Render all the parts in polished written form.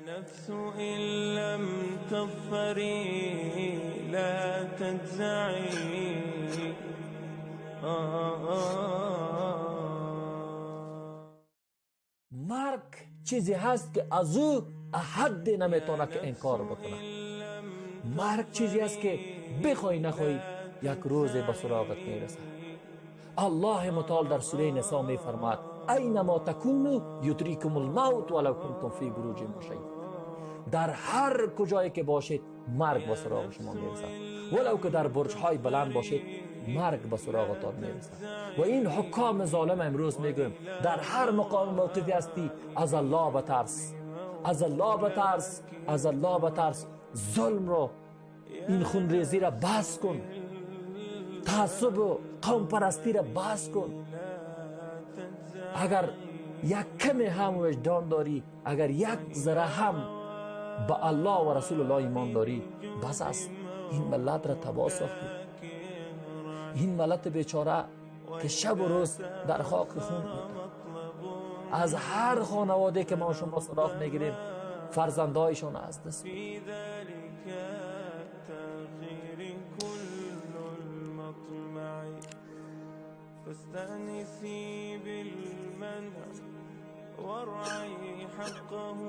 نفس إن لم تظفري لا تجزعي. مرگ چیزی هست که از او احد نمیتونه که انکار بکنه. مرگ چیزی هست که بخوای نخوای یک روز به سراغت میرسه. الله متعال در سوره نساء میفرماد اینما تکونوا یدریکم الموت ولو کنتم فی بروج مشیدة. در هر کجایی که باشید مرگ به سراغ شما میرسه، ولو که در برج های بلند باشید مرگ به سراغتان میرسه. و این حکام ظالم امروز میگویم در هر مقام موقفی هستی از الله بترس، از الله بترس، از الله بترس. ظلم رو، این خونریزی را بس کن، تعصب و قوم پرستی را بس کن. اگر یک کمی هم وجدان داری، اگر یک ذره هم به الله و رسول الله ایمان داری، بس است. این ملت را تباه ساختی. این ملت بیچاره که شب و روز در خاک خون بود. از هر خانواده که ما شما سراغ میگیریم فرزندایشون از دست بود. فاستأنسي بالمنع وارعي حقه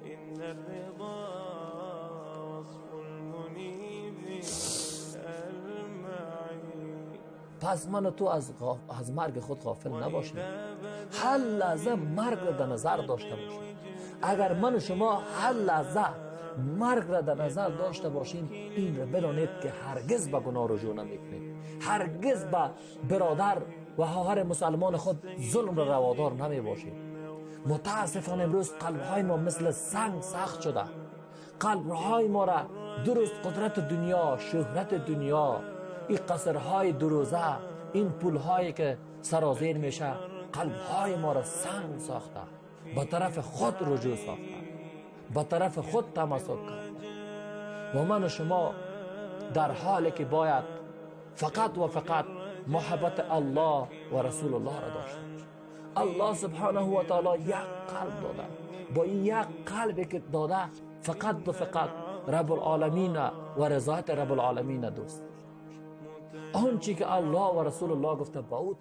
إن الرضا وصف المنيب المعي. پس من و تو از مرگ خود غافل نباشیم. هر لحظه مرگ را در نظر داشته باشیم. اگر من و شما هر لحظه مرگ را در نظر داشته باشیم، این را بدانید که هرگز به گناه رجوع نمیکنیم، هرگز به برادر و خواهر مسلمان خود ظلم را روادار نمی باشیم. متاسفانه امروز قلبهای ما مثل سنگ سخت شده. قلبهای ما را درست قدرت دنیا، شهرت دنیا، این قصرهای دروزه، این پولهایی که سرازیر میشه قلبهای ما را سنگ ساخته، به طرف خود رجوع ساخته، به طرف خود تمسک کرده. و من و شما در حالی که باید فقط و فقط محبت الله و رسول الله را داشته باشیم. الله سبحانه و تعالی یک قلب داده، با این یک قلبی که داده فقط و فقط رب العالمین و رضایت رب العالمین دوست. آنچه که الله و رسول الله گفته با او